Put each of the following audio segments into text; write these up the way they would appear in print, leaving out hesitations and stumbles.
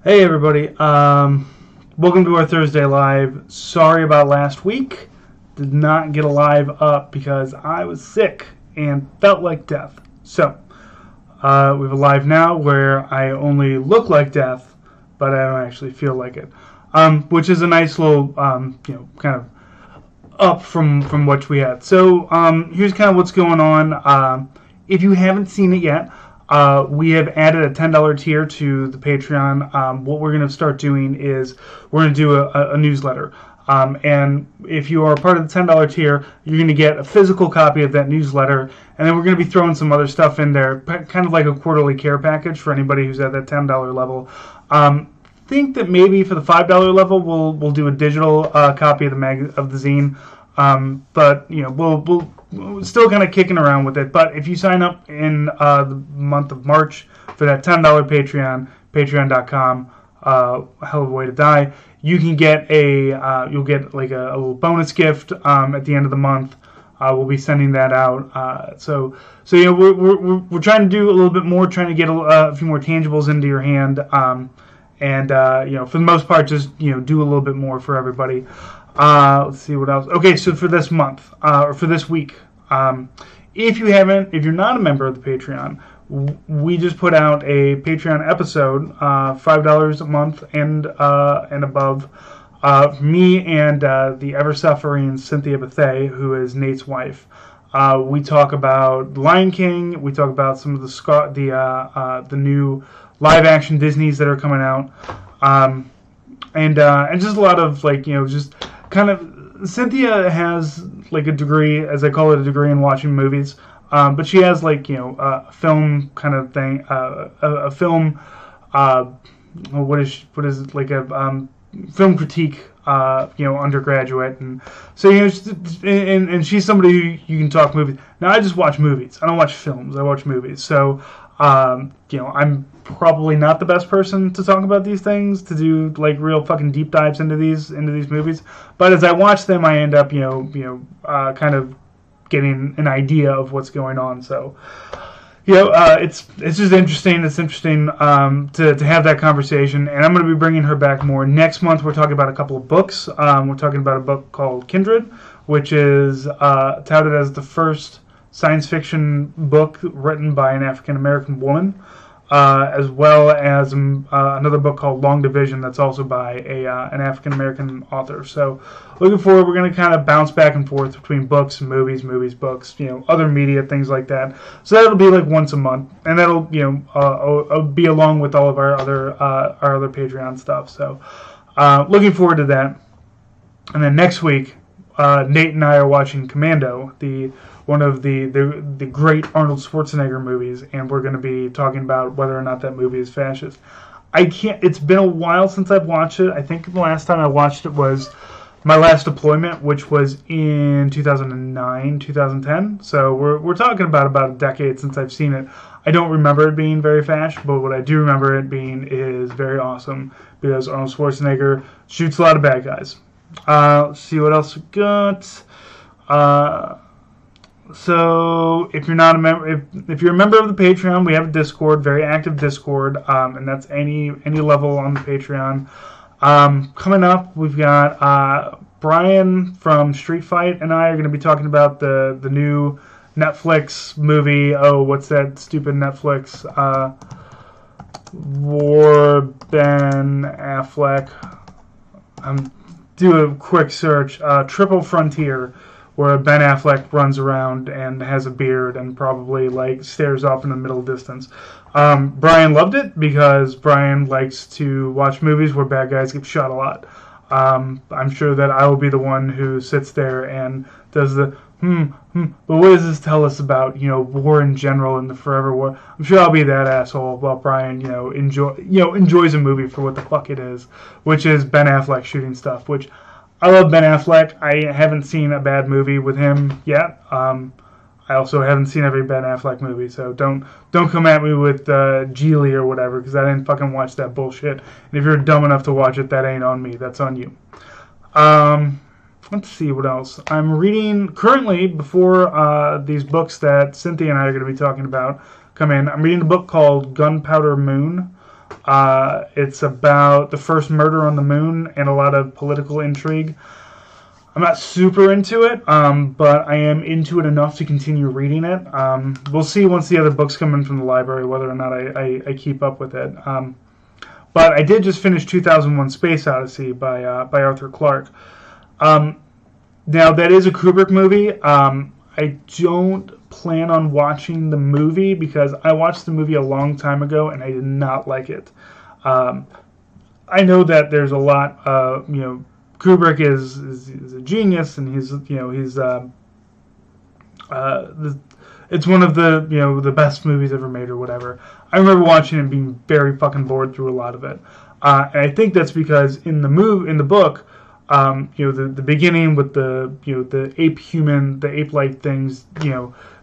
Hey everybody, welcome to our Thursday live. Sorry about last week. Did not get a live up because I was sick and felt like death. So, we have a live now where I only look like death, but I don't actually feel like it. Which is a nice little, kind of up from what we had. So, here's kind of what's going on. If you haven't seen it yet, we have added a $10 tier to the Patreon. What we're going to start doing is we're going to do a newsletter. And if you are part of the $10 tier, you're going to get a physical copy of that newsletter. And then we're going to be throwing some other stuff in there, kind of like a quarterly care package for anybody who's at that $10 level. Think that maybe for the $5 level, we'll do a digital copy of the zine. But we're still kind of kicking around with it. But if you sign up in the month of March for that $10 Patreon, patreon.com, hell of a way to die, you can get you'll get like a little bonus gift at the end of the month. We'll be sending that out. So we're trying to do a little bit more, trying to get a few more tangibles into your hand. And for the most part, just do a little bit more for everybody. Let's see what else. Okay, so for this month or for this week, if you're not a member of the Patreon, we just put out a Patreon episode, $5 a month and above. Me and the ever-suffering Cynthia Bethay, who is Nate's wife. We talk about Lion King. We talk about some of the new live-action Disneys that are coming out, and just a lot of just kind of. Cynthia has like a degree, as I call it, a degree in watching movies, but she has a film kind of thing, a film. What is it, like a film critique, undergraduate, and so and she's somebody who you can talk movies. Now I just watch movies. I don't watch films. I watch movies. So I'm probably not the best person to talk about these things, to do like real fucking deep dives into these movies. But as I watch them, I end up kind of getting an idea of what's going on. So it's just interesting. It's interesting to have that conversation, and I'm going to be bringing her back more next month. We're talking about a couple of books. We're talking about a book called Kindred, which is touted as the first science fiction book written by an African American woman, as well as another book called Long Division that's also by an African American author. So looking forward, we're going to kind of bounce back and forth between books and movies, books, other media, things like that. So that'll be like once a month, and that'll be along with all of our other Patreon stuff. So looking forward to that. And then next week, Nate and I are watching Commando, one of the great Arnold Schwarzenegger movies, and we're going to be talking about whether or not that movie is fascist. It's been a while since I've watched it. I think the last time I watched it was my last deployment, which was in 2009, 2010. So we're talking about a decade since I've seen it. I don't remember it being very fascist, but what I do remember it being is very awesome, because Arnold Schwarzenegger shoots a lot of bad guys. Let's see what else we got. So if you're not a member, if you're a member of the Patreon, we have a Discord, very active Discord, and that's any level on the Patreon. Coming up, we've got Brian from Street Fight and I are going to be talking about the new Netflix movie. Oh, what's that stupid Netflix? War Ben Affleck. Do a quick search. Triple Frontier, where Ben Affleck runs around and has a beard and probably stares off in the middle distance. Brian loved it because Brian likes to watch movies where bad guys get shot a lot. I'm sure that I will be the one who sits there and does the but what does this tell us about war in general and the forever war? I'm sure I'll be that asshole while Brian enjoys a movie for what the fuck it is, which is Ben Affleck shooting stuff. Which I love Ben Affleck. I haven't seen a bad movie with him yet. I also haven't seen every Ben Affleck movie, so don't come at me with Geely or whatever, because I didn't fucking watch that bullshit. And if you're dumb enough to watch it, that ain't on me. That's on you. Let's see what else. I'm reading currently, before these books that Cynthia and I are going to be talking about come in. I'm reading a book called Gunpowder Moon. It's about the first murder on the moon and a lot of political intrigue. I'm not super into it, but I am into it enough to continue reading it. We'll see once the other books come in from the library whether or not I keep up with it. But I did just finish 2001: Space Odyssey by Arthur Clarke. Now, that is a Kubrick movie. I don't plan on watching the movie because I watched the movie a long time ago and I did not like it. I know that there's a lot of, Kubrick is a genius, and it's one of the best movies ever made or whatever. I remember watching it and being very fucking bored through a lot of it. And I think that's because in the book, the beginning with the ape-like things,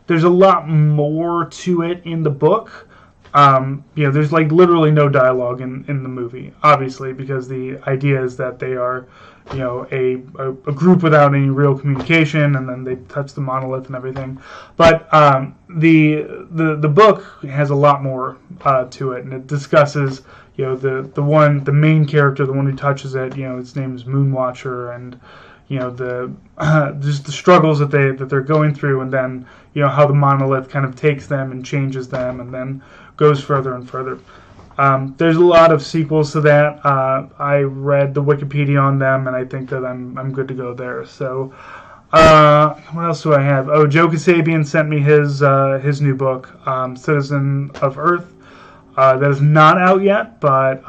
there's a lot more to it in the book. There's like literally no dialogue in the movie, obviously, because the idea is that they are, a group without any real communication, and then they touch the monolith and everything. But the book has a lot more to it, and it discusses, the main character, the one who touches it, his name is Moonwatcher, and just the struggles that they're going through, and then how the monolith kind of takes them and changes them, and then goes further and further. There's a lot of sequels to that. I read the Wikipedia on them, and I think that I'm good to go there. So, what else do I have? Oh, Joe Kasabian sent me his new book, Citizen of Earth. That is not out yet, but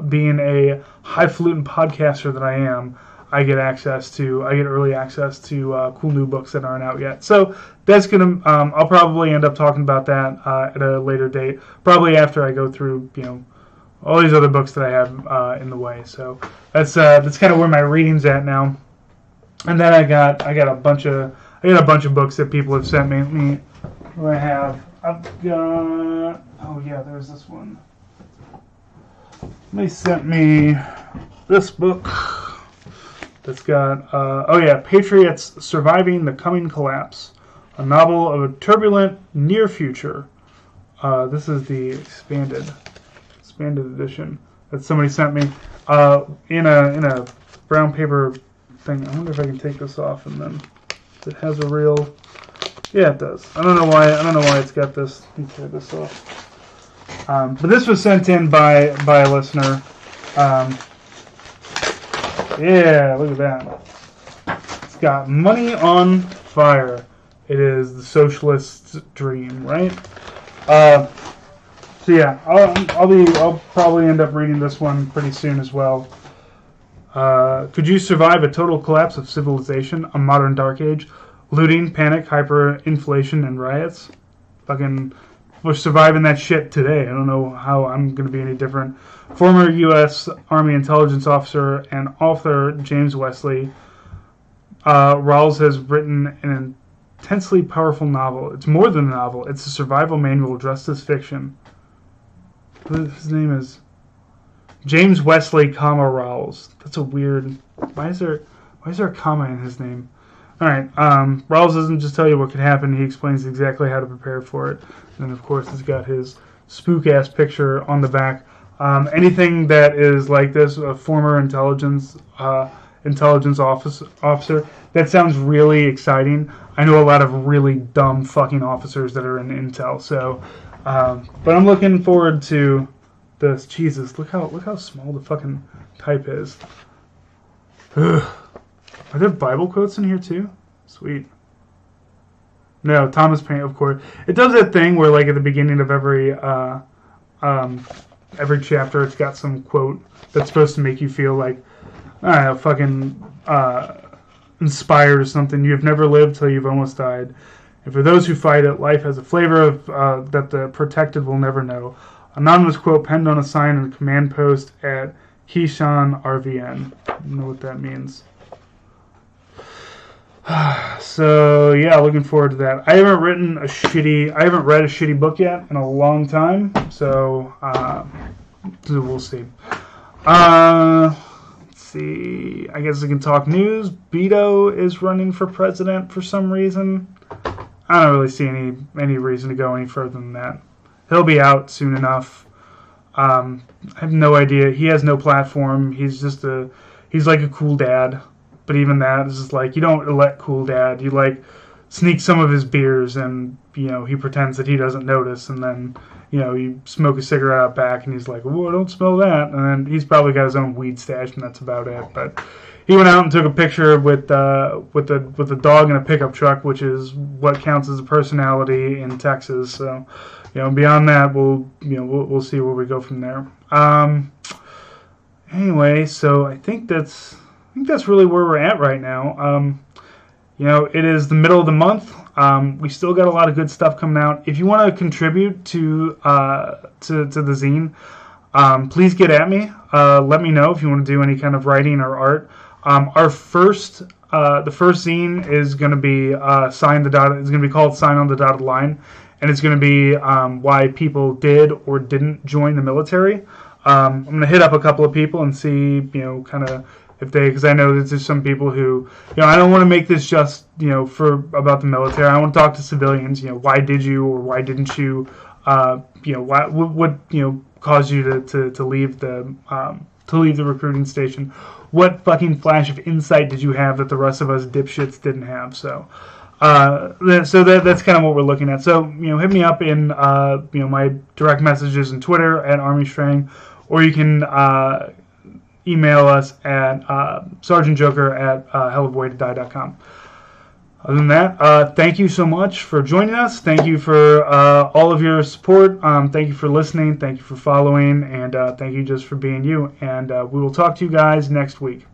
being a highfalutin podcaster that I am, I get early access to cool new books that aren't out yet. So that's gonna. I'll probably end up talking about that at a later date, probably after I go through all these other books that I have in the way. So that's kind of where my reading's at now. And then I got a bunch of books that people have sent me. What I have, I've got. Oh yeah, there's this one. They sent me this book. That's got, Patriots Surviving the Coming Collapse, a novel of a turbulent near future. This is the expanded edition that somebody sent me in a brown paper thing. I wonder if I can take this off, and then it has a real. Yeah, it does. I don't know why it's got this. Let me tear this off. But this was sent in by a listener. Yeah, look at that. It's got Money on Fire. It is the socialist's dream, right? So yeah, I'll probably end up reading this one pretty soon as well. Could you survive a total collapse of civilization, a modern dark age, looting, panic, hyperinflation, and riots? Fucking, we're surviving that shit today. I don't know how I'm going to be any different. Former U.S. Army intelligence officer and author James Wesley Rawls has written an intensely powerful novel. It's more than a novel. It's a survival manual dressed as fiction. His name is James Wesley, Rawls. That's a weird. Why is there a comma in his name? All right. Rawls doesn't just tell you what could happen. He explains exactly how to prepare for it. And of course, it's got his spook-ass picture on the back. Anything that is like this, a former intelligence officer, that sounds really exciting. I know a lot of really dumb fucking officers that are in Intel. So, but I'm looking forward to this. Jesus, look how small the fucking type is. Ugh. Are there Bible quotes in here too? Sweet. No, Thomas Paine, of course. It does that thing where, like, at the beginning of every chapter, it's got some quote that's supposed to make you feel like, I don't know, fucking inspired or something. You have never lived till you've almost died. And for those who fight it, life has a flavor of that the protected will never know. Anonymous quote penned on a sign in a command post at Keyshawn RVN. I don't know what that means. So yeah, looking forward to that. I haven't read a shitty book yet in a long time, so we'll see. Let's see. I guess I can talk news. Beto is running for president for some reason. I don't really see any reason to go any further than that. He'll be out soon enough. I have no idea. He has no platform. He's like a cool dad. But even that is just like, you don't elect cool dad. You like sneak some of his beers and, he pretends that he doesn't notice. And then, you smoke a cigarette out back and he's like, "Whoa, don't smell that." And then he's probably got his own weed stash and that's about it. But he went out and took a picture with the dog in a pickup truck, which is what counts as a personality in Texas. So, beyond that, we'll see where we go from there. Anyway, so I think that's really where we're at right now. It is the middle of the month. We still got a lot of good stuff coming out. If you want to contribute to the zine, please get at me. Let me know if you want to do any kind of writing or art. The first zine is going to be It's going to be called Sign on the Dotted Line, and it's going to be why people did or didn't join the military. I'm going to hit up a couple of people and see, kind of because I know that there's some people who, I don't want to make this just, about the military. I want to talk to civilians. Why did you or why didn't you? What caused you to leave the recruiting station? What fucking flash of insight did you have that the rest of us dipshits didn't have? So that's kind of what we're looking at. So, hit me up in, my direct messages on Twitter at ArmyStrang, or you can email us at sergeantjoker@hellofwaydtodie.com. Other than that, thank you so much for joining us. Thank you for all of your support. Thank you for listening. Thank you for following. And thank you just for being you. And we will talk to you guys next week.